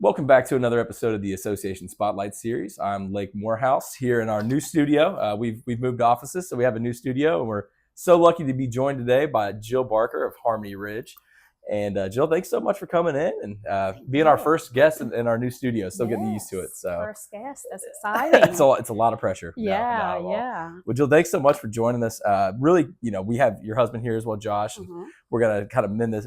Welcome back to another episode of the Association Spotlight Series. I'm Lake Morehouse here in our new studio. We've moved offices, so we have a new studio, and we're so lucky to be joined today by Jill Barker of Harmony Ridge. And Jill, thanks so much for coming in and being our first guest in our new studio. Still getting used to it. So first guest, that's exciting. it's a lot of pressure. Yeah. Well, Jill, thanks so much for joining us. Really, we have your husband here as well, Josh. And we're gonna kind of mend this.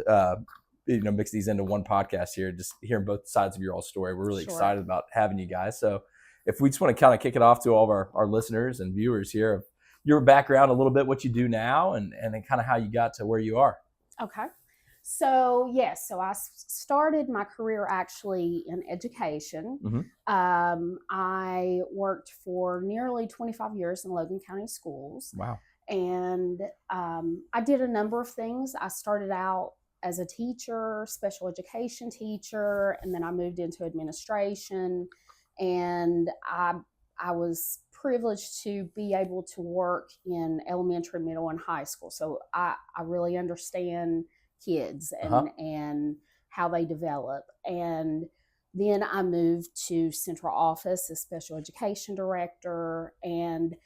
Mix these into one podcast here, just hearing both sides of your all story. We're really excited about having you guys. So if we just want to kind of kick it off to all of our listeners and viewers here, your background a little bit, what you do now, and then kind of how you got to where you are. Okay. So I started my career actually in education. I worked for nearly 25 years in Logan County schools. Wow. And I did a number of things. I started out as a teacher, special education teacher, and then I moved into administration. And I was privileged to be able to work in elementary, middle, and high school. So I really understand kids and how they develop. And then I moved to central office as special education director. And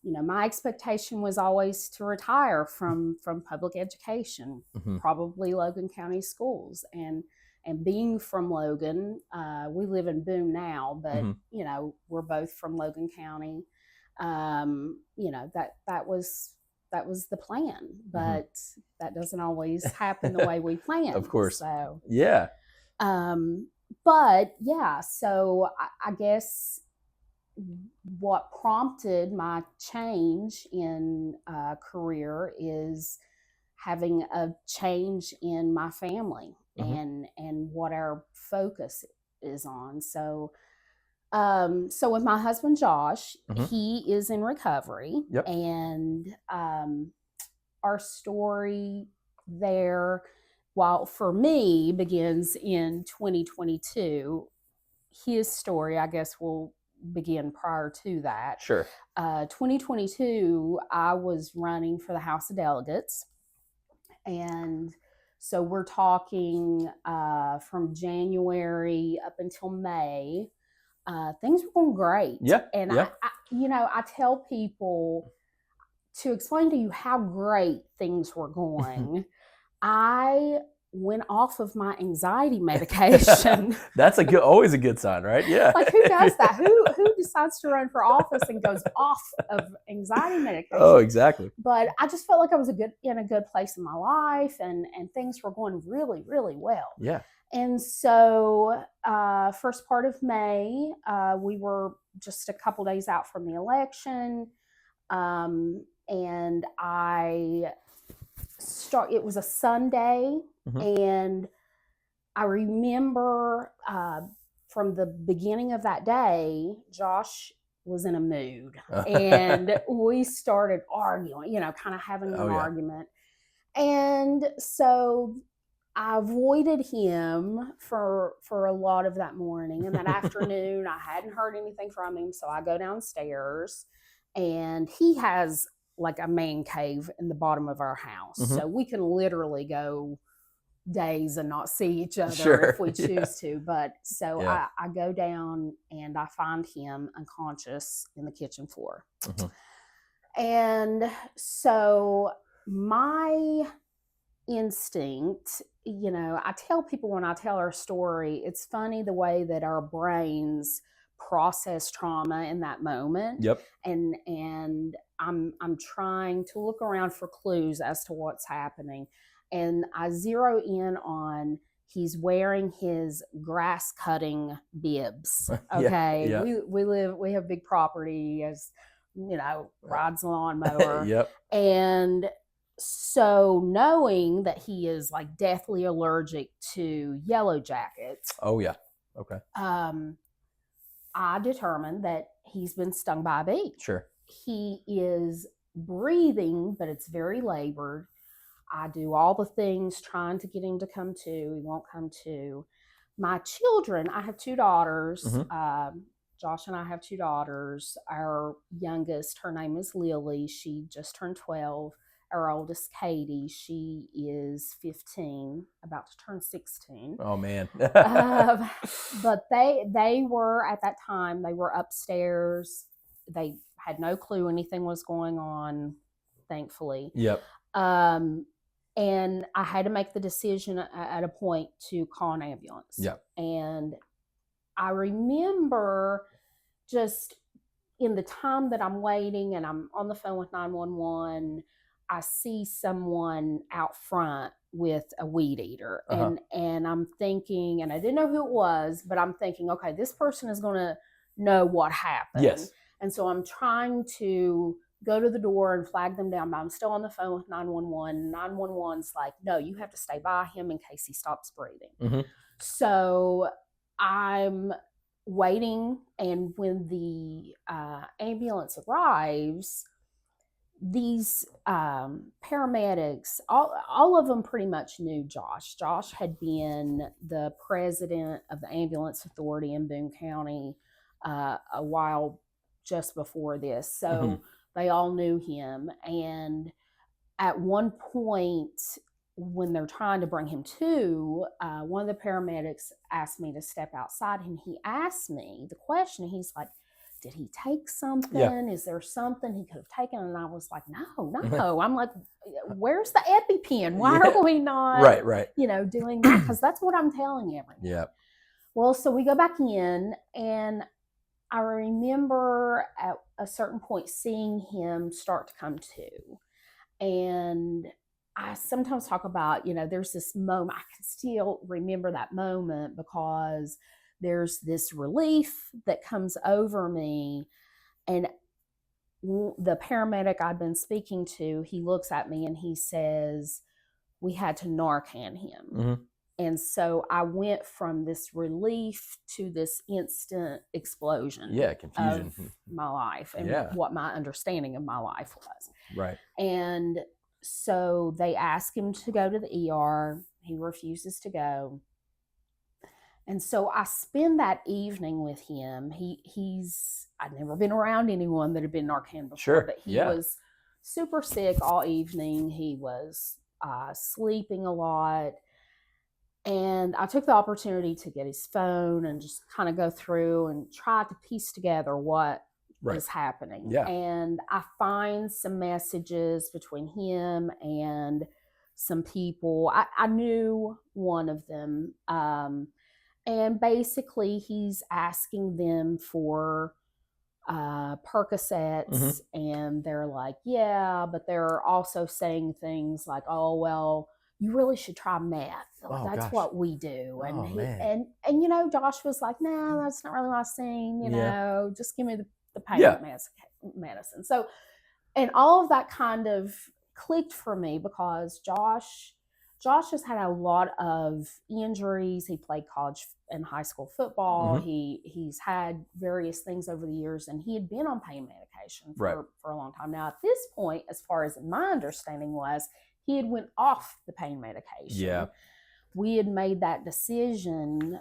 my expectation was always to retire from public education, probably Logan County schools. And being from Logan, we live in Boone now, but we're both from Logan County. That was the plan, but that doesn't always happen the way we plan. Of course. So yeah. So I guess what prompted my change in career is having a change in my family and what our focus is on. So with my husband Josh, he is in recovery, and our story there, while for me begins in 2022, his story, I guess, will begin prior to that. Sure. 2022, I was running for the House of Delegates. And so we're talking from January up until May, things were going great. I tell people, to explain to you how great things were going, I went off of my anxiety medication. That's always a good sign, right? Yeah. Like, who does that? Who decides to run for office and goes off of anxiety medication? Oh, exactly. But I just felt like I was in a good place in my life, and things were going really, really well. Yeah. And so first part of May, we were just a couple days out from the election. And it was a Sunday. And I remember from the beginning of that day, Josh was in a mood. And we started arguing, kind of having an argument. And so I avoided him for a lot of that morning. And that afternoon, I hadn't heard anything from him. So I go downstairs, and he has like a man cave in the bottom of our house. So we can literally go days and not see each other if we choose to. But so I go down, and I find him unconscious in the kitchen floor. And so my instinct, I tell people when I tell our story, it's funny the way that our brains process trauma in that moment. And I'm trying to look around for clues as to what's happening. And I zero in on he's wearing his grass cutting bibs. Okay. We have big property, as rides a lawnmower. And so knowing that he is like deathly allergic to yellow jackets. Oh yeah. Okay. I determined that he's been stung by a bee. Sure. He is breathing, but it's very labored. I do all the things trying to get him to come to. He won't come to. My children, I have two daughters. Josh and I have two daughters. Our youngest, her name is Lily. She just turned 12. our oldest, Katie, she is 15, about to turn 16. Oh man. But they were, at that time, they were upstairs. They had no clue anything was going on, thankfully. Yep. And I had to make the decision at a point to call an ambulance. Yep. And I remember just in the time that I'm waiting and I'm on the phone with 911, I see someone out front with a weed eater. And I'm thinking, and I didn't know who it was, but I'm thinking, okay, this person is going to know what happened. Yes. And so I'm trying to go to the door and flag them down, but I'm still on the phone with 911. 911's like, no, you have to stay by him in case he stops breathing. Mm-hmm. So I'm waiting, and when the ambulance arrives, these paramedics, all of them pretty much knew Josh. Josh had been the president of the ambulance authority in Boone County a while just before this. So they all knew him. And at one point, when they're trying to bring him to, one of the paramedics asked me to step outside, and he asked me the question. He's like, did he take something? Yeah. Is there something he could have taken? And I was like, no. I'm like, where's the EpiPen? Why are we not, right. Doing that? Because that's what I'm telling everyone. Yeah. Well, so we go back in, and I remember at a certain point seeing him start to come to. And I sometimes talk about, there's this moment, I can still remember that moment because there's this relief that comes over me. And the paramedic I'd been speaking to, he looks at me and he says, we had to Narcan him. Mm-hmm. And so I went from this relief to this instant explosion. Yeah, confusion. Of my life and what my understanding of my life was. Right. And so they ask him to go to the ER. He refuses to go. And so I spend that evening with him. I'd never been around anyone that had been Narcan before, but he was super sick all evening. He was sleeping a lot. And I took the opportunity to get his phone and just kind of go through and try to piece together what was happening. Yeah. And I find some messages between him and some people. I knew one of them. And basically he's asking them for Percocets, and they're like, yeah, but they're also saying things like, oh, well, you really should try meth. That's what we do. And and Josh was like, no, that's not really my scene. Just give me the pain medicine. So, and all of that kind of clicked for me because Josh has had a lot of injuries. He played college and high school football. He's had various things over the years, and he had been on pain medication for a long time. Now, at this point, as far as my understanding was, he had went off the pain medication. Yeah. We had made that decision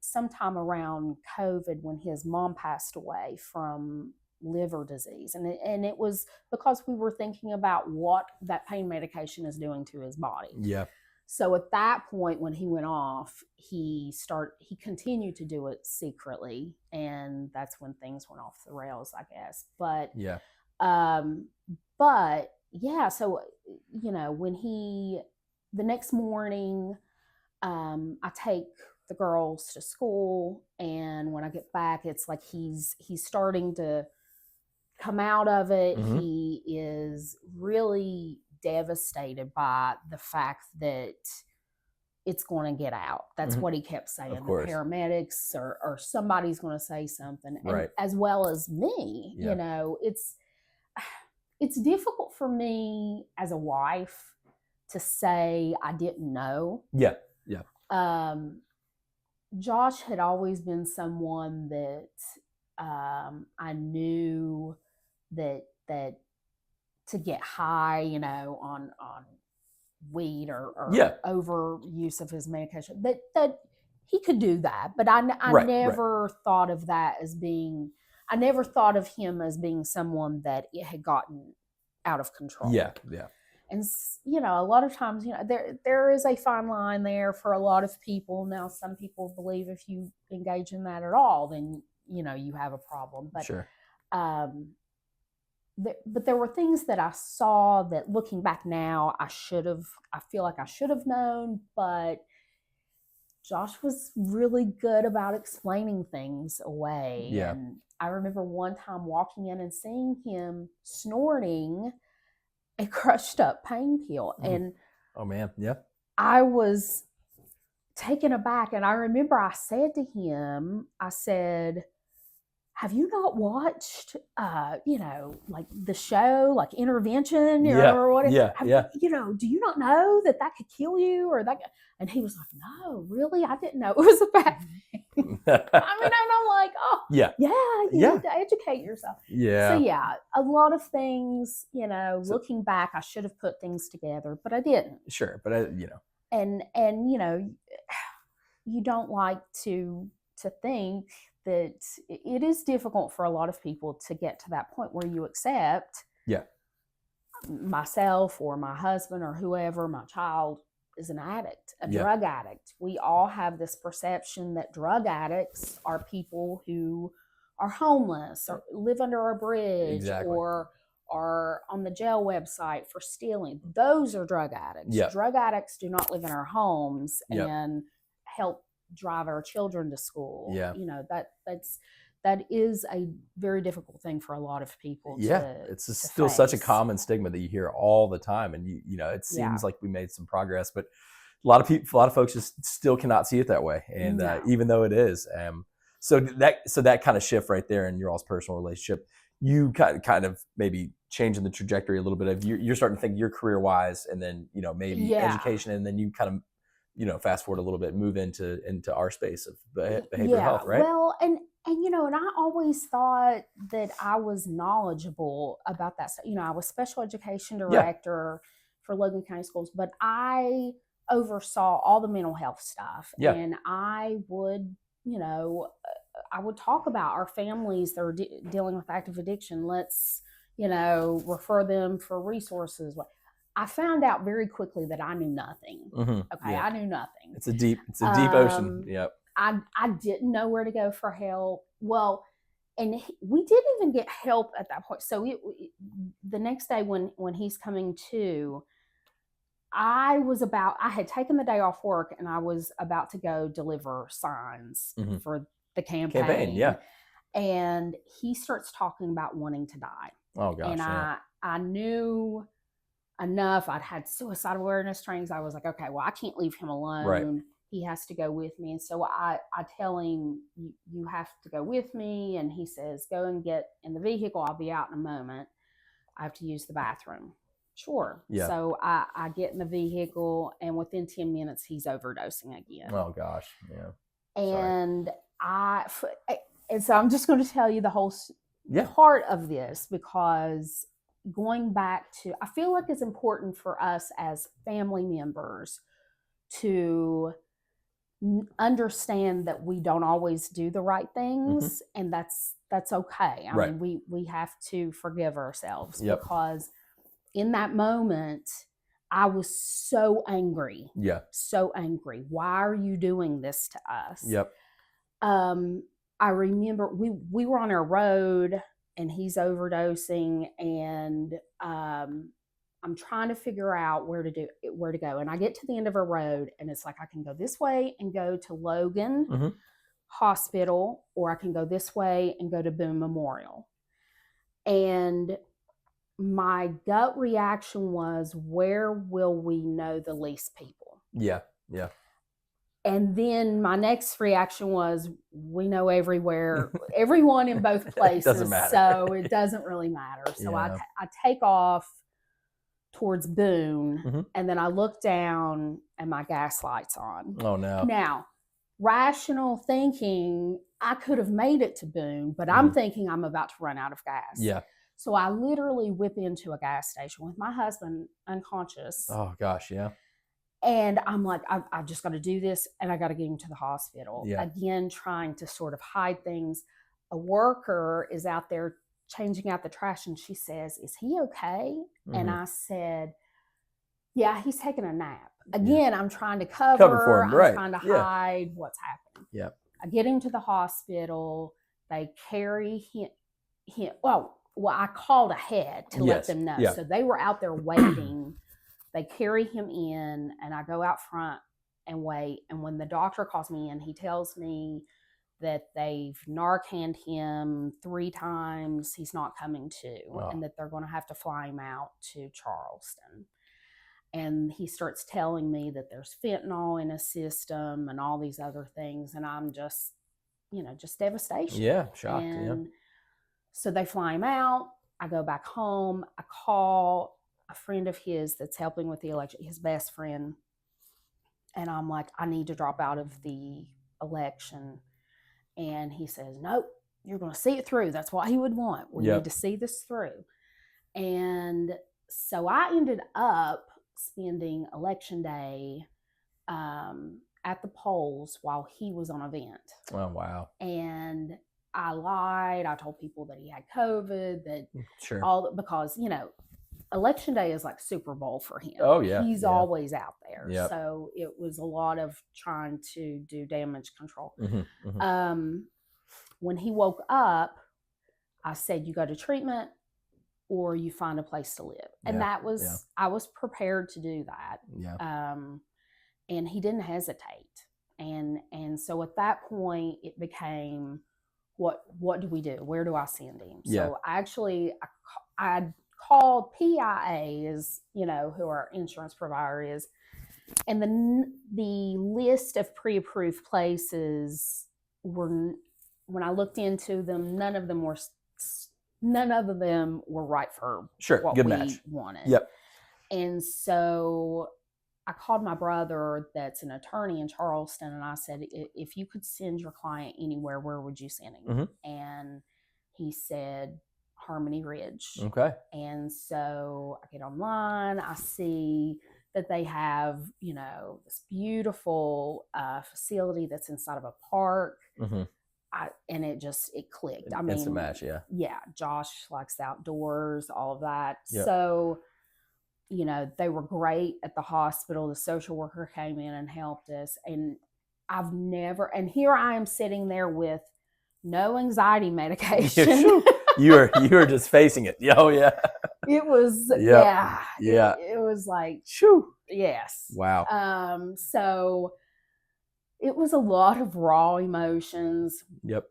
sometime around COVID when his mom passed away from liver disease. And it was because we were thinking about what that pain medication is doing to his body. Yeah. So at that point, when he went off, he continued to do it secretly. And that's when things went off the rails, I guess. But so, when the next morning, I take the girls to school, and when I get back, it's like he's starting to come out of it. He is really devastated by the fact that it's going to get out. That's what he kept saying. The paramedics or somebody's going to say something, and as well as me. It's difficult for me as a wife to say I didn't know. Yeah. Josh had always been someone that I knew that to get high, on weed or overuse of his medication, that he could do that. But I never thought of that as being. I never thought of him as being someone that it had gotten out of control. Yeah. And, a lot of times, there is a fine line there for a lot of people. Now, some people believe if you engage in that at all, then, you have a problem. But, Sure. but there were things that I saw that, looking back now, I feel like I should have known, but Josh was really good about explaining things away. Yeah. And I remember one time walking in and seeing him snorting a crushed up pain pill. And oh man, yeah. I was taken aback. And I remember I said to him, I said, have you not watched, like the show, like Intervention or whatever? Do you not know that could kill you or that? And he was like, no, really? I didn't know it was a bad thing. And I'm like, oh, you need to educate yourself. Yeah. So a lot of things, looking back, I should have put things together, but I didn't. Sure, but and you don't like to think that it is difficult for a lot of people to get to that point where you accept myself or my husband or whoever, my child, is an addict, a drug addict. We all have this perception that drug addicts are people who are homeless or live under a bridge or are on the jail website for stealing. Those are drug addicts. Drug addicts do not live in our homes and help drive our children to school. That is a very difficult thing for a lot of people. It's still such a common stigma that you hear all the time, and it seems like we made some progress, but a lot of folks just still cannot see it that way, and even though it is, so that kind of shift right there in your all's personal relationship, you kind of maybe changing the trajectory a little bit of you're starting to think your career wise, and then maybe education, and then you kind of fast forward a little bit and move into our space of behavioral health, right? Well, and I always thought that I was knowledgeable about that stuff. I was special education director for Logan County Schools, but I oversaw all the mental health stuff. And I would, I would talk about our families that are dealing with active addiction. Let's, refer them for resources. I found out very quickly that I knew nothing. I knew nothing. It's a deep ocean. Yep. I didn't know where to go for help. Well, and we didn't even get help at that point. So the next day when he's coming to, I had taken the day off work and I was about to go deliver signs for the campaign. And he starts talking about wanting to die. Oh gosh. And I knew enough. I'd had suicide awareness trainings. I was like, okay, well, I can't leave him alone. Right. He has to go with me. And so I tell him, you have to go with me. And he says, go and get in the vehicle. I'll be out in a moment. I have to use the bathroom. Sure. Yeah. So I get in the vehicle, and within 10 minutes, he's overdosing again. Oh gosh. Yeah. And so I'm just going to tell you the whole part of this, because going back to, I feel like it's important for us as family members to understand that we don't always do the right things, and that's okay. I mean, we have to forgive ourselves, because in that moment I was so angry. So angry. Why are you doing this to us? I remember we were on our road and he's overdosing, and I'm trying to figure out where to go. And I get to the end of a road, and it's like, I can go this way and go to Logan Hospital, or I can go this way and go to Boone Memorial. And my gut reaction was, where will we know the least people? Yeah. And then my next reaction was, we know everywhere, everyone in both places. Doesn't matter. So it doesn't really matter. So I take off towards Boone, and then I look down and my gas light's on. Oh no. Now, rational thinking, I could have made it to Boone, but I'm thinking I'm about to run out of gas. Yeah. So I literally whip into a gas station with my husband unconscious. Oh gosh, yeah. And I'm like, I've just got to do this, and I got to get him to the hospital. Yeah. Again, trying to sort of hide things. A worker is out there changing out the trash, and she says, "Is he okay?" And I said, Yeah, he's taking a nap. Again, I'm trying to cover for him, I'm right. trying to Yeah. hide what's happening. Yep. I get him to the hospital. They carry him. Well, I called ahead to let them know. Yeah. So they were out there waiting. They carry him in, and I go out front and wait. And when the doctor calls me in, he tells me that they've Narcaned him 3 times. He's not coming to, and that they're going to have to fly him out to Charleston. And he starts telling me that there's fentanyl in his system and all these other things. And I'm just, just devastation. Yeah, shocked. And so they fly him out. I go back home. I call a friend of his that's helping with the election, his best friend. And I'm like, I need to drop out of the election. And he says, nope, you're going to see it through. That's what he would want. We need to see this through. And so I ended up spending election day at the polls while he was on a vent. Oh, wow. And I lied. I told people that he had COVID, that because, election day is like Super Bowl for him. Oh, yeah. He's always out there. Yep. So it was a lot of trying to do damage control. When he woke up, I said, you go to treatment or you find a place to live. And that was, I was prepared to do that. Yeah. And he didn't hesitate. And so at that point it became, what do we do? Where do I send him? So I called PIA, is, who our insurance provider is. And the list of pre-approved places were, when I looked into them, none of them were right for what good we match. wanted. Yep. And so I called my brother that's an attorney in Charleston, and I said, if you could send your client anywhere, where would you send him? And he said, Harmony Ridge. Okay. And so I get online, I see that they have, this beautiful facility that's inside of a park. And it clicked. I mean, it's a match, yeah. Josh likes the outdoors, all of that. Yep. So, they were great at the hospital. The social worker came in and helped us. And and here I am sitting there with no anxiety medication. You were just facing it. Oh yeah. It was, yeah. It was like, yes. Wow. So it was a lot of raw emotions. Yep.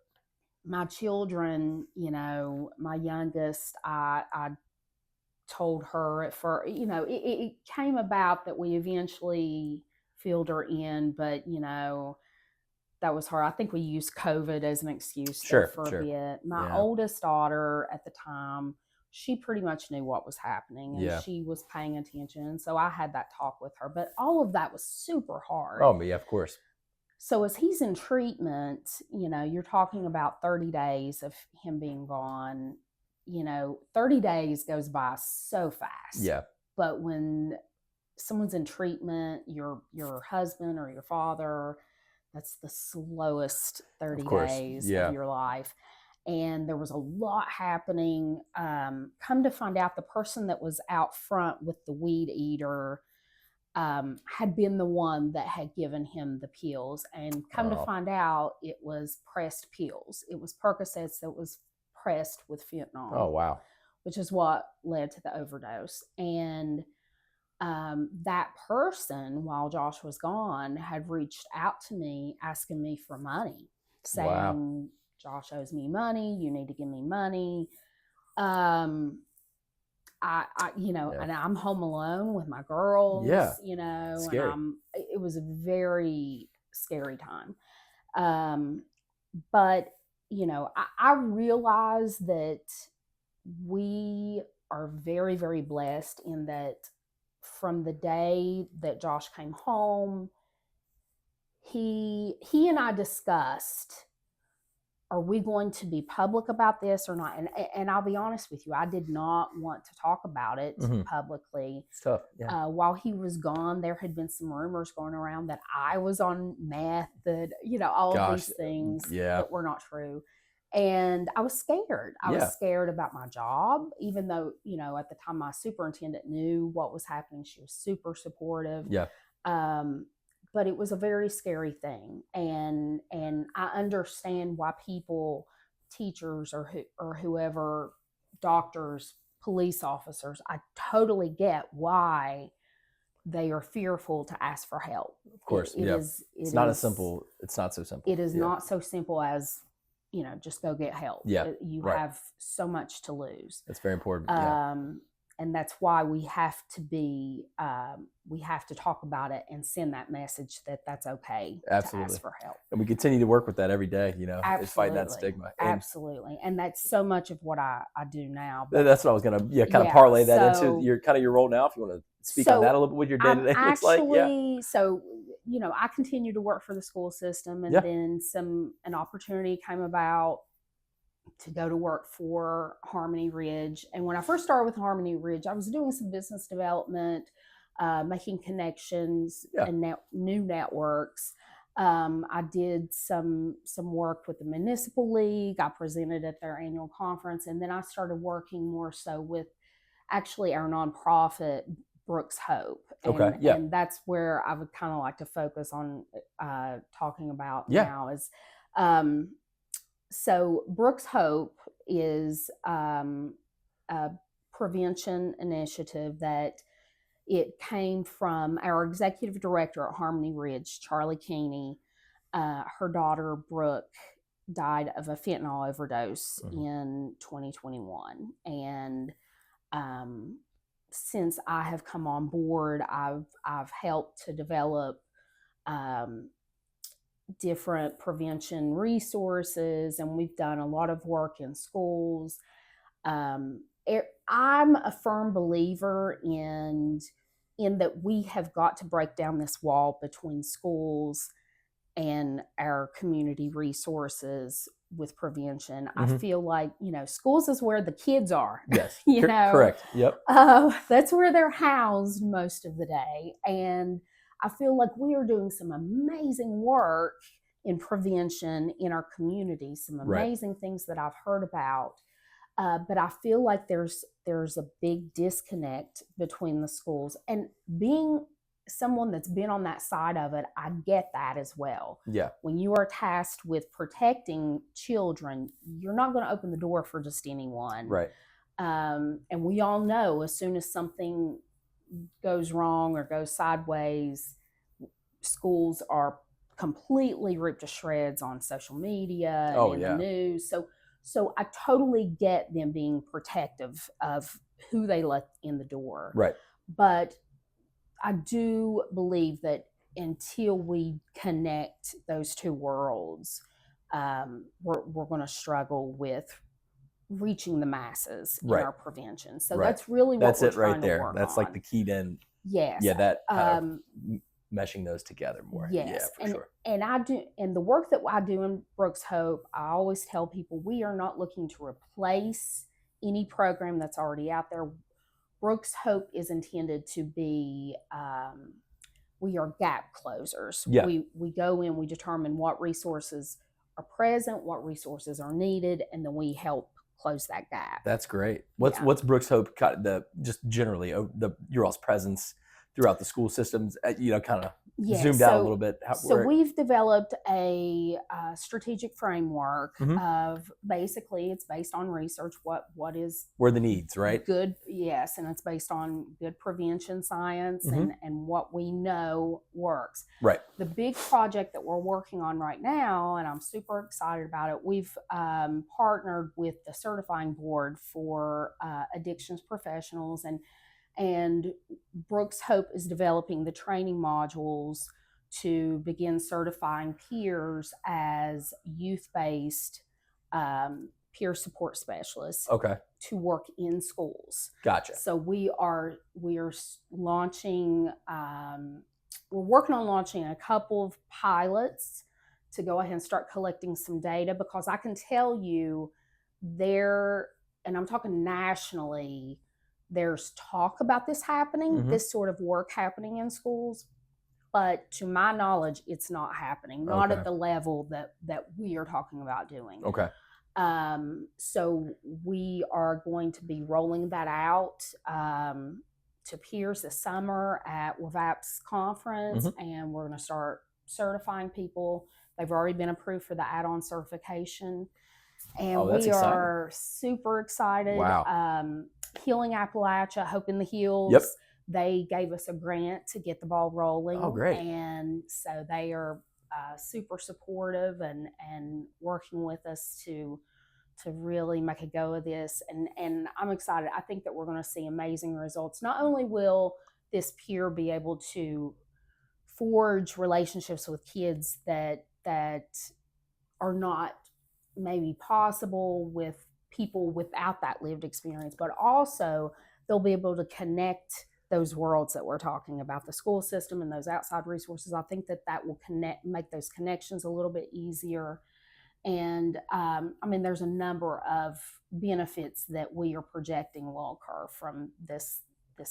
My children, my youngest, I told her it came about that we eventually filled her in, but that was hard. I think we used COVID as an excuse for a bit. My oldest daughter at the time, she pretty much knew what was happening, and she was paying attention. And so I had that talk with her, but all of that was super hard. Oh, yeah, of course. So as he's in treatment, you're talking about 30 days of him being gone. 30 days goes by so fast. Yeah. But when someone's in treatment, your husband or your father, that's the slowest 30 days of your life. And there was a lot happening. Come to find out, the person that was out front with the weed eater had been the one that had given him the pills. And come to find out, it was pressed pills. It was Percocets that was pressed with fentanyl. Oh, wow. Which is what led to the overdose. And that person, while Josh was gone, had reached out to me asking me for money, saying, Josh owes me money. You need to give me money. And I'm home alone with my girls, Scary. and it was a very scary time. But, I realize that we are very, very blessed in that from the day that Josh came home, he and I discussed, are we going to be public about this or not? And I'll be honest with you, I did not want to talk about it publicly. It's tough. Yeah. While he was gone, there had been some rumors going around that I was on meth, that, all of these things that were not true. And I was scared. I Yeah. was scared about my job, even though, at the time my superintendent knew what was happening. She was super supportive. Yeah. But it was a very scary thing. And I understand why people, teachers or whoever, doctors, police officers, I totally get why they are fearful to ask for help. Of course. It's not so simple. It is not so simple as, just go get help. Yeah. You have so much to lose. That's very important. And that's why we have to talk about it and send that message that that's okay to ask for help. And we continue to work with that every day, Absolutely. fighting that stigma. Absolutely. And that's so much of what I do now. But that's what I was going to kind of parlay that into your role now, if you want to speak on that a little bit, what your day-to-day looks like. Yeah. So, I continue to work for the school system, and then an opportunity came about to go to work for Harmony Ridge. And when I first started with Harmony Ridge, I was doing some business development, making connections and new networks. I did some work with the Municipal League. I presented at their annual conference. And then I started working more so with actually our nonprofit, Brooks Hope. And that's where I would kind of like to focus on talking about now is, so Brooks Hope is a prevention initiative that it came from our executive director at Harmony Ridge, Charlie Keeney. Her daughter, Brooke, died of a fentanyl overdose in 2021. And since I have come on board, I've helped to develop different prevention resources, and we've done a lot of work in schools. I'm a firm believer in that we have got to break down this wall between schools and our community resources with prevention. I feel like, schools is where the kids are. Yes, correct. Yep. That's where they're housed most of the day. And I feel like we are doing some amazing work in prevention in our community, some amazing things that I've heard about. But I feel like there's a big disconnect between the schools. And being someone that's been on that side of it, I get that as well. Yeah. When you are tasked with protecting children, you're not going to open the door for just anyone. Right. And we all know as soon as something goes wrong or goes sideways, schools are completely ripped to shreds on social media and in the news. So I totally get them being protective of who they let in the door. Right. But I do believe that until we connect those two worlds, we're going to struggle with reaching the masses in our prevention. So that's really what we're trying to work on. That's like the key then. Yes. Yeah, that meshing those together more. Yes. Yeah, for sure. And I do, and the work that I do in Brooks Hope, I always tell people we are not looking to replace any program that's already out there. Brooks Hope is intended to be, we are gap closers. Yeah. We go in, we determine what resources are present, what resources are needed, and then we help close that gap. That's great. What's Brooks Hope, just generally, your all's presence throughout the school systems, kind of zoomed out a little bit? We've developed a strategic framework of basically it's based on research. What is where the needs, right? Good, yes, and it's based on good prevention science and what we know works. Right. The big project that we're working on right now, and I'm super excited about it. We've partnered with the certifying board for addictions professionals, and Brooks Hope is developing the training modules to begin certifying peers as youth-based peer support specialists to work in schools. Gotcha. So we are launching, we're working on launching a couple of pilots to go ahead and start collecting some data, because I can tell you and I'm talking nationally, there's talk about this happening, this sort of work happening in schools, but to my knowledge, it's not happening, not at the level that we are talking about doing. Okay. So we are going to be rolling that out to peers this summer at WVAP's conference, and we're going to start certifying people. They've already been approved for the add-on certification, and we are super excited. Wow. Healing Appalachia, Hope in the Hills. Yep. They gave us a grant to get the ball rolling. Oh, great. And so they are super supportive and working with us to really make a go of this. And I'm excited. I think that we're going to see amazing results. Not only will this peer be able to forge relationships with kids that are not maybe possible with people without that lived experience, but also they'll be able to connect those worlds that we're talking about, the school system and those outside resources. I think that will make those connections a little bit easier. And there's a number of benefits that we are projecting will occur from this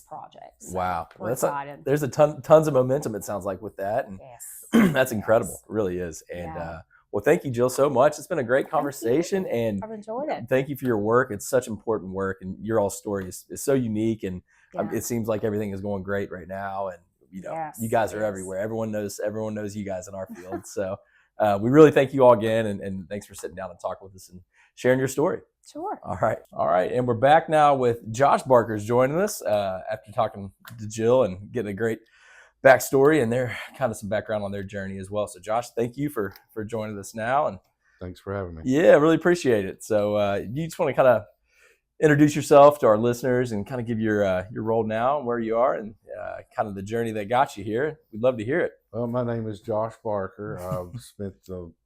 project. So wow. We're excited. There's tons of momentum, it sounds like, with that. And yes. That's incredible. It really is. And well, thank you, Jill, so much. It's been a great conversation. And I've enjoyed it. Thank you for your work. It's such important work. And your all story is so unique. And it seems like everything is going great right now. And, you guys are everywhere. Everyone knows you guys in our field. So we really thank you all again. And thanks for sitting down and talking with us and sharing your story. Sure. All right. And we're back now with Josh Barker's joining us after talking to Jill and getting a great backstory and their kind of some background on their journey as well. So Josh, thank you for joining us now. And thanks for having me. Yeah, really appreciate it. So you just want to kind of introduce yourself to our listeners and kind of give your role now and where you are and kind of the journey that got you here. We'd love to hear it. Well, my name is Josh Barker. I've spent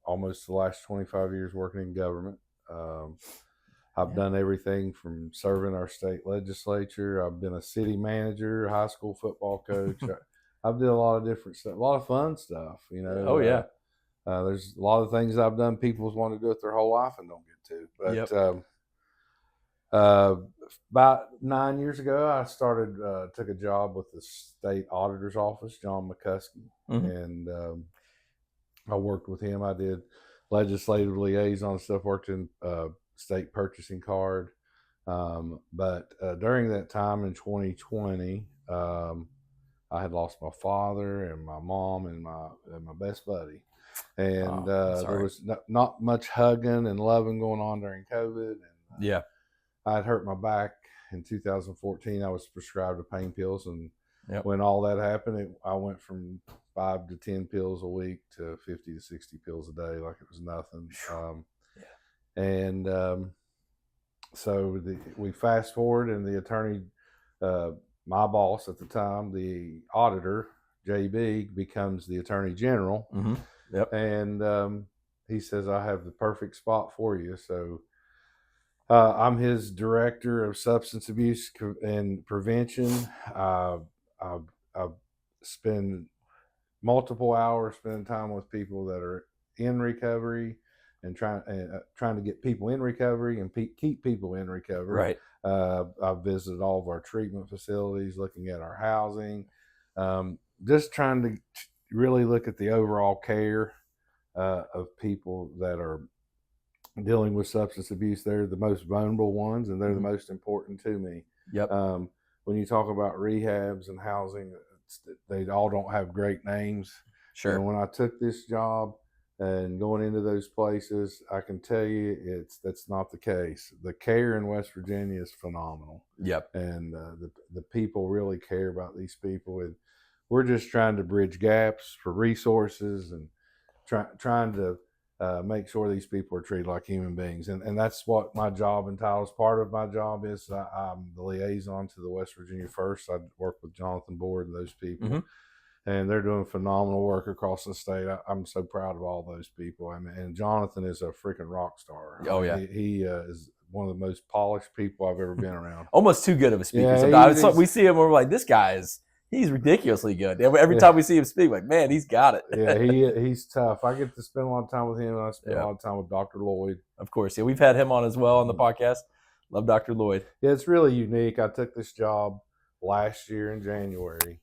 almost the last 25 years working in government. I've done everything from serving our state legislature. I've been a city manager, high school football coach. I've done a lot of different stuff, a lot of fun stuff, Oh, yeah. There's a lot of things I've done people want to do it their whole life and don't get to. But about 9 years ago, I took a job with the state auditor's office, John McCuskey, and I worked with him. I did legislative liaison stuff, worked in state purchasing card. But during that time in 2020, I had lost my father and my mom and my best buddy. And there was not much hugging and loving going on during COVID. And, I had hurt my back in 2014. I was prescribed pain pills. And when all that happened, I went from 5 to 10 pills a week to 50 to 60 pills a day, like it was nothing. So we fast forward, and the attorney, my boss at the time, the auditor, JB, becomes the attorney general. And he says, I have the perfect spot for you. So I'm his director of substance abuse and prevention. I spend multiple hours spending time with people that are in recovery and trying to get people in recovery and keep people in recovery. Right. I've visited all of our treatment facilities, looking at our housing, just trying to really look at the overall care of people that are dealing with substance abuse. They're the most vulnerable ones, and they're the most important to me. When you talk about rehabs and housing, they all don't have great names. Sure. And when I took this job and going into those places, I can tell you that's not the case. The care in West Virginia is phenomenal. And the people really care about these people, and we're just trying to bridge gaps for resources and trying to make sure these people are treated like human beings. And that's what my job entitles. Part of my job is I'm the liaison to the West Virginia First. I work with Jonathan Board and those people. And they're doing phenomenal work across the state. I'm so proud of all those people. I mean, and Jonathan is a freaking rock star. Oh, yeah. He is one of the most polished people I've ever been around. Almost too good of a speaker. Sometimes we see him and we're like, this guy he's ridiculously good. Every time we see him speak, like, man, he's got it. He's tough. I get to spend a lot of time with him, and I spend a lot of time with Dr. Lloyd. Of course. Yeah, we've had him on as well on the podcast. Love Dr. Lloyd. Yeah, it's really unique. I took this job last year in January.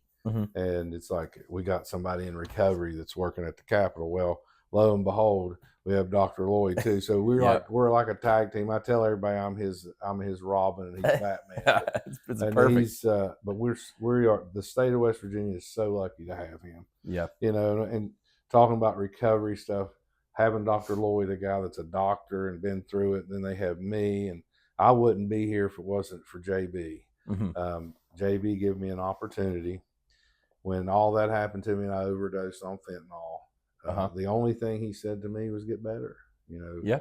And it's like we got somebody in recovery that's working at the Capitol. Well, lo and behold, we have Dr. Lloyd too. So we're like a tag team. I tell everybody I'm his Robin and he's Batman. It's And perfect. he's but we are the state of West Virginia is so lucky to have him. Yeah. You know, and talking about recovery stuff, having Dr. Lloyd, a guy that's a doctor and been through it, then they have me, and I wouldn't be here if it wasn't for JB. Mm-hmm. JB gave me an opportunity when all that happened to me and I overdosed on fentanyl. The only thing he said to me was get better. You know, yeah,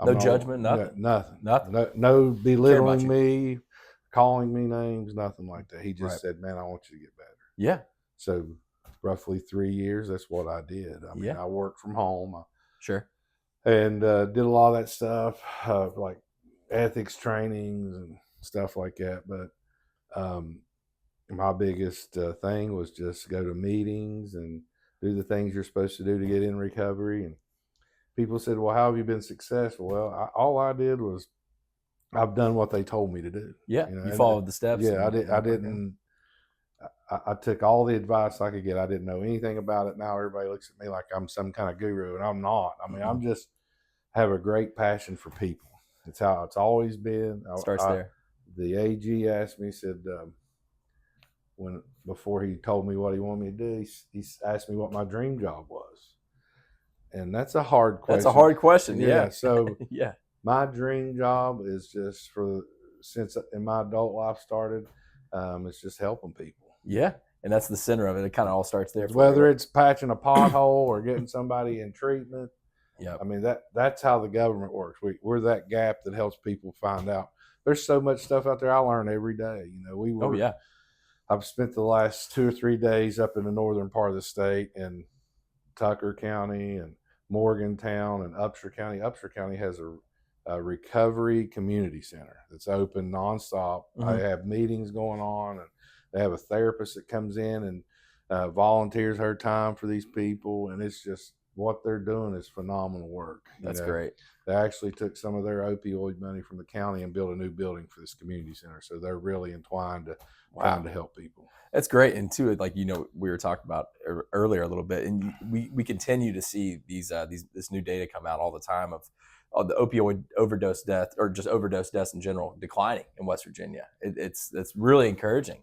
no judgment, nothing. Nothing. No belittling me, calling me names, nothing like that. He just said, "Man, I want you to get better." Yeah. So roughly 3 years, that's what I did. I mean, I worked from home. Sure. And did a lot of that stuff, like ethics trainings and stuff like that. But my biggest thing was just go to meetings and do the things you're supposed to do to get in recovery. And people said, well, how have you been successful? Well, all I did was I've done what they told me to do. Yeah. You followed the steps. Yeah, I didn't. I took all the advice I could get. I didn't know anything about it. Now everybody looks at me like I'm some kind of guru, and I'm not. I mean, I'm just have a great passion for people. It's how it's always been. Starts there. The AG asked me, said, before he told me what he wanted me to do, he asked me what my dream job was. And that's a hard question. That's a hard question. Yeah. So yeah, my dream job is just since in my adult life started, it's just helping people. Yeah. And that's the center of it. It kind of all starts there. Whether it's patching a pothole or getting somebody in treatment. Yeah. I mean, that's how the government works. We're that gap that helps people find out. There's so much stuff out there I learn every day. You know, I've spent the last 2 or 3 days up in the northern part of the state in Tucker County and Morgantown and Upshur County. Upshur County has a recovery community center that's open nonstop. Mm-hmm. I have meetings going on, and they have a therapist that comes in and volunteers her time for these people. And it's just what they're doing is phenomenal work. That's great. They actually took some of their opioid money from the county and built a new building for this community center. So they're really entwined to trying to help people. That's great. And too, like, you know, we were talking about earlier a little bit, and we continue to see this new data come out all the time of the opioid overdose death, or just overdose deaths in general, declining in West Virginia. It's really encouraging.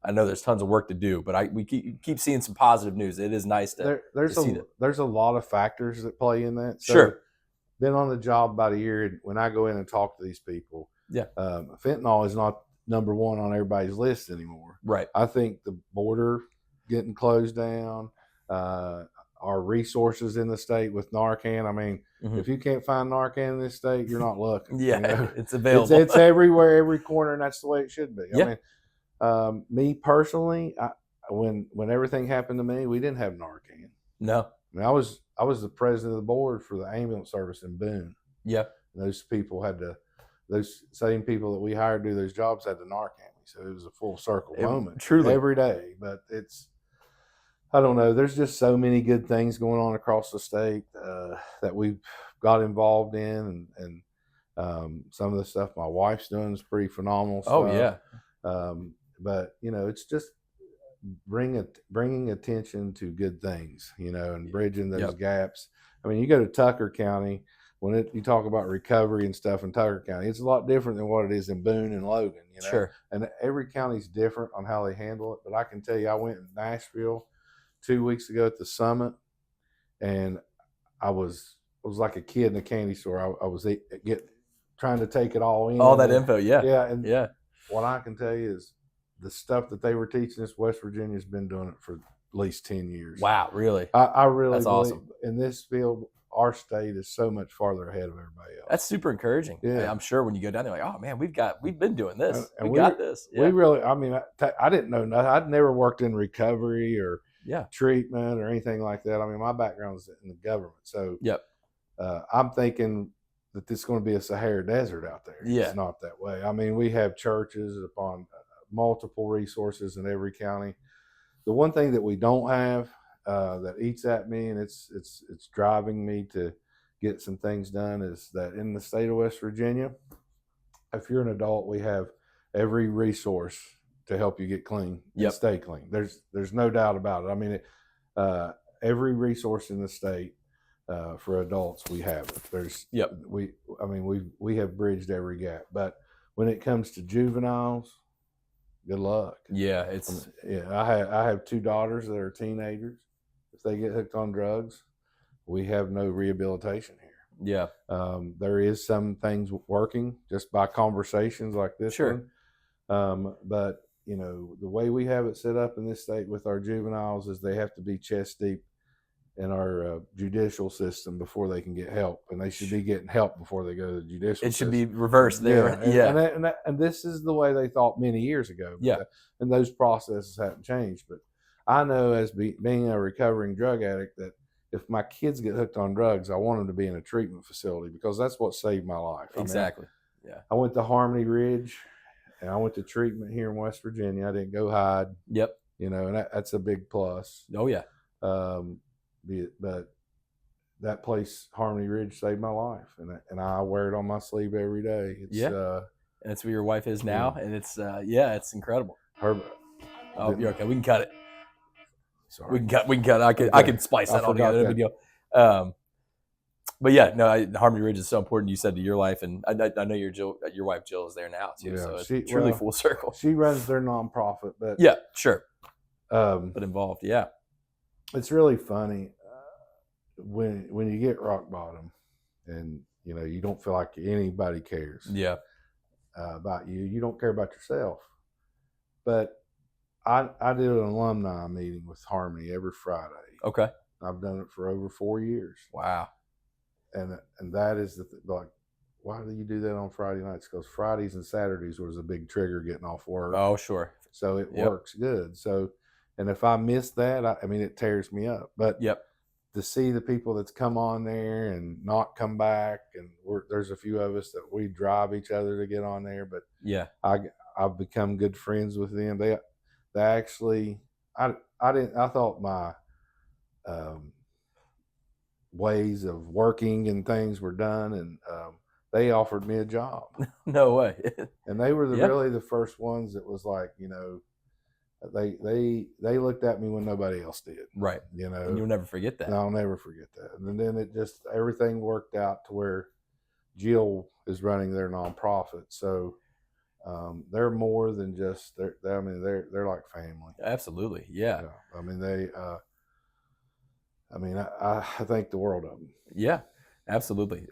I know there's tons of work to do, but we keep seeing some positive news. It is nice to see that. There's a lot of factors that play in that. So, sure. Been on the job about a year. When I go in and talk to these people, fentanyl is not number one on everybody's list anymore. Right. I think the border getting closed down, our resources in the state with Narcan. I mean, if you can't find Narcan in this state, you're not looking. Yeah, you know? it's available. It's everywhere, every corner, and that's the way it should be. Yeah. I mean, me personally, when everything happened to me, we didn't have Narcan. No. I mean, I was the president of the board for the ambulance service in Boone. Yeah. And those same people that we hired to do those jobs had to Narcan me. So it was a full circle moment. Truly. Every day. But I don't know. There's just so many good things going on across the state that we've got involved in. And some of the stuff my wife's doing is pretty phenomenal stuff. Oh, yeah. But, you know, it's just bringing attention to good things, you know, and bridging those gaps. I mean, you go to Tucker County, when you talk about recovery and stuff in Tucker County, it's a lot different than what it is in Boone and Logan, you know. Sure. And every county's different on how they handle it. But I can tell you, I went in Nashville 2 weeks ago at the summit, and I was like a kid in a candy store. I was trying to take it all in. All that info, yeah. Yeah, and what I can tell you is the stuff that they were teaching us, West Virginia's been doing it for at least 10 years. Wow, really? I really That's awesome. In this field, our state is so much farther ahead of everybody else. That's super encouraging. Yeah. I'm sure when you go down there, like, oh man, we've been doing this. And we got this. Yeah. We really, I mean, I didn't know nothing. I'd never worked in recovery or treatment or anything like that. I mean, my background is in the government. So I'm thinking that this is going to be a Sahara Desert out there. Yeah. It's not that way. I mean, we have churches upon multiple resources in every county. The one thing that we don't have that eats at me, and it's driving me to get some things done, is that in the state of West Virginia, if you're an adult, we have every resource to help you get clean and stay clean. There's no doubt about it. I mean, every resource in the state. For adults, we haven't. Yep. We have bridged every gap, but when it comes to juveniles, good luck. Yeah, I have 2 daughters that are teenagers. If they get hooked on drugs, we have no rehabilitation here. Yeah. There is some things working just by conversations like this Sure. one. But the way we have it set up in this state with our juveniles is they have to be chest deep in our judicial system before they can get help, and they should be getting help before they go to the judicial It should system. be reversed there. And this is the way they thought many years ago. And those processes haven't changed. But I know, as being a recovering drug addict, that if my kids get hooked on drugs, I want them to be in a treatment facility, because that's what saved my life. Exactly. I went to Harmony Ridge, and I went to treatment here in West Virginia. I didn't go hide. Yep. And that's a big plus. Oh yeah. But that place, Harmony Ridge, saved my life, and I wear it on my sleeve every day. And that's where your wife is now, and it's it's incredible. You're okay. We can cut it. Sorry. We can cut. I can splice that all together. No big deal. But yeah, no, Harmony Ridge is so important. You said to your life, and I know your wife Jill is there now too. So it's truly full circle. She runs their nonprofit, but yeah, sure. But involved, yeah. It's really funny when you get rock bottom, and you don't feel like anybody cares. Yeah. About you. You don't care about yourself. But I did an alumni meeting with Harmony every Friday. Okay. I've done it for over 4 years. Wow. And that is like, why do you do that on Friday nights? Because Fridays and Saturdays was a big trigger getting off work. Oh, sure. So it works good. So, and if I miss that, it tears me up. But to see the people that's come on there and not come back, and there's a few of us that we drive each other to get on there. But I've become good friends with them. They actually, I thought my ways of working and things were done, and they offered me a job. No way. And they were really the first ones that was like, they looked at me when nobody else did. Right. And you'll never forget that. No, I'll never forget that. And then everything worked out to where Jill is running their nonprofit. So they're more than just they're like family. Absolutely. Yeah. I think the world of them. Yeah, absolutely.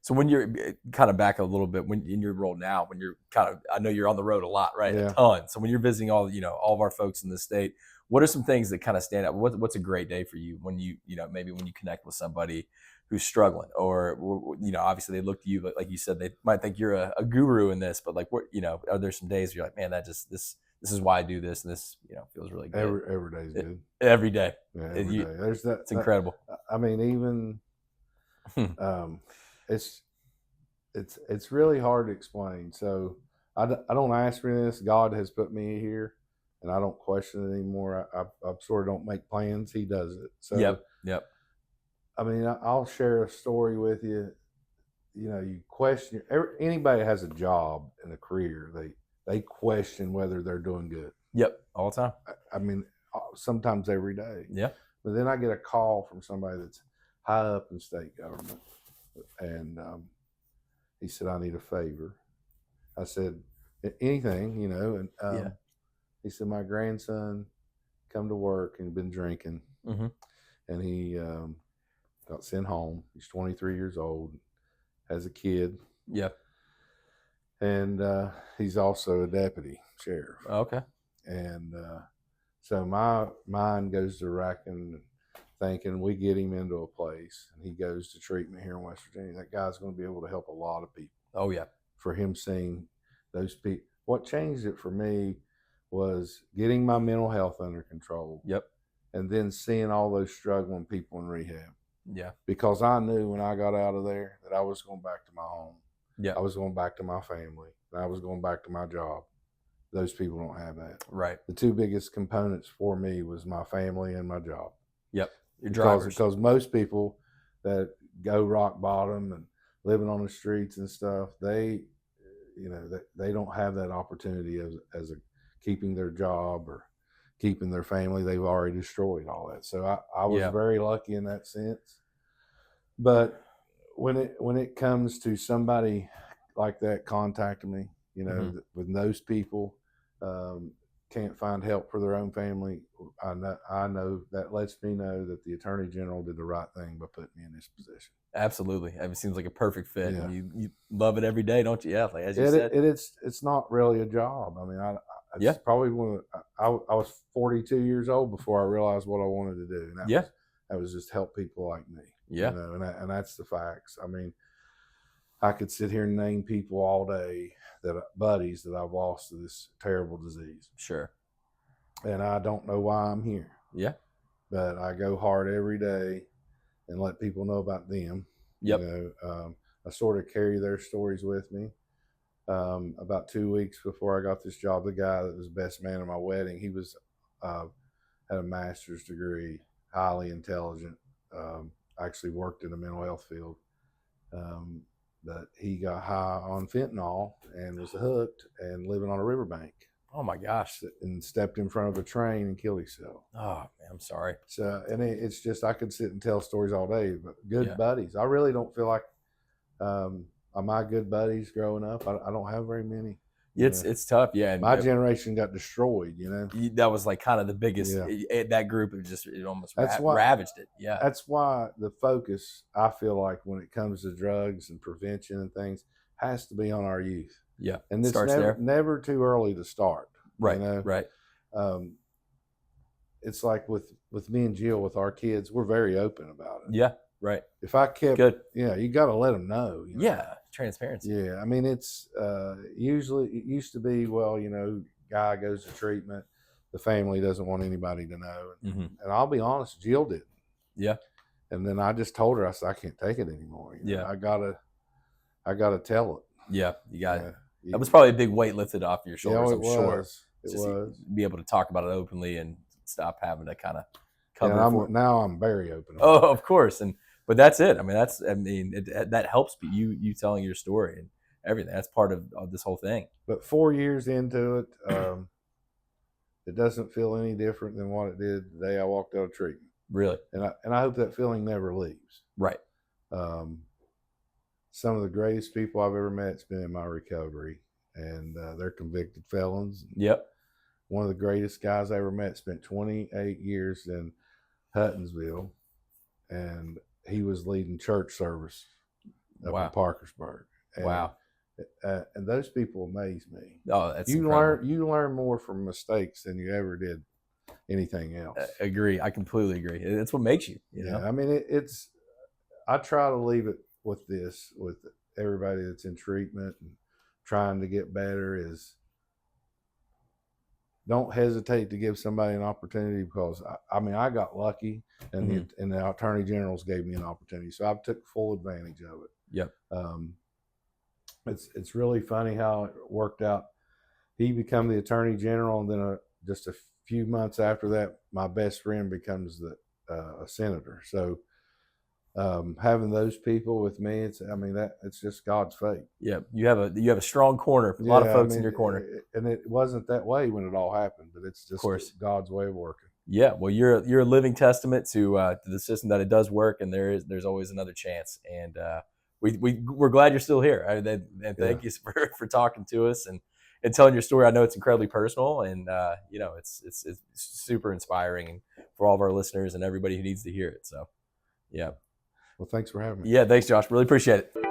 So when you're kind of back a little bit, when in your role now, when you're I know you're on the road a lot, right? Yeah. A ton. So when you're visiting all of our folks in the state, what are some things that kind of stand out? What's a great day for you when maybe when you connect with somebody who's struggling, or obviously they look to you, but like you said, they might think you're a guru in this, but like are there some days where you're like, man, this is why I do this, and this feels really good. Every day's good. Every day. Yeah, every day. There's that. It's incredible. Even it's really hard to explain. So I don't ask for this. God has put me here, and I don't question it anymore. I sort of don't make plans. He does it. So Yep. I'll share a story with you. You question anybody that has a job and a career. They question whether they're doing good. Yep, all the time. Sometimes every day. Yeah. But then I get a call from somebody that's high up in state government, and he said, I need a favor. I said, anything, and he said, my grandson come to work and been drinking, and he got sent home. He's 23 years old, has a kid. Yeah. And he's also a deputy sheriff. Okay. And so my mind goes to racking, thinking we get him into a place, and he goes to treatment here in West Virginia. That guy's going to be able to help a lot of people. Oh, yeah. For him seeing those people. What changed it for me was getting my mental health under control. Yep. And then seeing all those struggling people in rehab. Yeah. Because I knew when I got out of there that I was going back to my home. Yeah. I was going back to my family. I was going back to my job. Those people don't have that. Right. The two biggest components for me was my family and my job. Yep. Your drivers. Because most people that go rock bottom and living on the streets and stuff, they don't have that opportunity as a keeping their job or keeping their family. They've already destroyed all that. So I was very lucky in that sense. But when it comes to somebody like that contacting me, you know, when those people can't find help for their own family, I know that lets me know that the Attorney General did the right thing by putting me in this position. Absolutely. It seems like a perfect fit. Yeah. You love it every day, don't you? Yeah, like as you said. It's not really a job. I mean, it's probably I was 42 years old before I realized what I wanted to do. And that was just help people like me. Yeah. You know, and that's the facts. I mean, I could sit here and name people all day, buddies that I've lost to this terrible disease. Sure. And I don't know why I'm here. Yeah. But I go hard every day and let people know about them. Yep. You know, I sort of carry their stories with me. About 2 weeks before I got this job, the guy that was best man at my wedding, he was had a master's degree, highly intelligent, actually worked in the mental health field. But he got high on fentanyl and was hooked and living on a riverbank. Oh my gosh. And stepped in front of a train and killed himself. Oh man, I'm sorry. So, and it's just, I could sit and tell stories all day, but good buddies. I really don't feel like, my good buddies growing up, I don't have very many. It's tough. Yeah. My generation got destroyed, you know. That was like kind of the biggest, that group of it almost ravaged it. Yeah. That's why the focus, I feel like, when it comes to drugs and prevention and things, has to be on our youth. Yeah. And it's never too early to start. Right. You know? Right. It's like with me and Jill, with our kids, we're very open about it. Yeah. Right. If I kept, you got to let them know. You know? Yeah. Transparency. Yeah. I mean, it's usually, it used to be, well, you know, guy goes to treatment, the family doesn't want anybody to know. And I'll be honest, Jill didn't. Yeah. And then I just told her, I said, I can't take it anymore. You know? I gotta tell it. Yeah. You got it. That was probably a big weight lifted off your shoulders, I'm sure. It was. Be able to talk about it openly and stop having to kind of cover it. Now I'm very open. Oh, of course. But that's it. I mean, that helps you telling your story and everything. That's part of this whole thing. But 4 years into it, it doesn't feel any different than what it did the day I walked out of treatment. Really? And I hope that feeling never leaves. Right. Some of the greatest people I've ever met has been in my recovery, and they're convicted felons. Yep. One of the greatest guys I ever met spent 28 years in Huttonsville, and he was leading church service up in Parkersburg. And, wow. And those people amaze me. Oh, that's incredible. You learn more from mistakes than you ever did anything else. Agree. I completely agree. It's what makes you, you know? I mean, I try to leave it with this, with everybody that's in treatment and trying to get better, is don't hesitate to give somebody an opportunity, because I got lucky, and the Attorney Generals gave me an opportunity, so I took full advantage of it. Yep. It's really funny how it worked out. He became the Attorney General, and then just a few months after that, my best friend becomes a senator. So having those people with me, it's just God's fate. Yeah, you have a strong corner, a lot of folks in your corner, and it wasn't that way when it all happened, but it's just God's way of working. Yeah, well, you're a living testament to the system that it does work, and there's always another chance, and we're glad you're still here, and thank you for talking to us and telling your story. I know it's incredibly personal, and it's super inspiring for all of our listeners and everybody who needs to hear it. So, yeah. Well, thanks for having me. Yeah, thanks, Josh. Really appreciate it.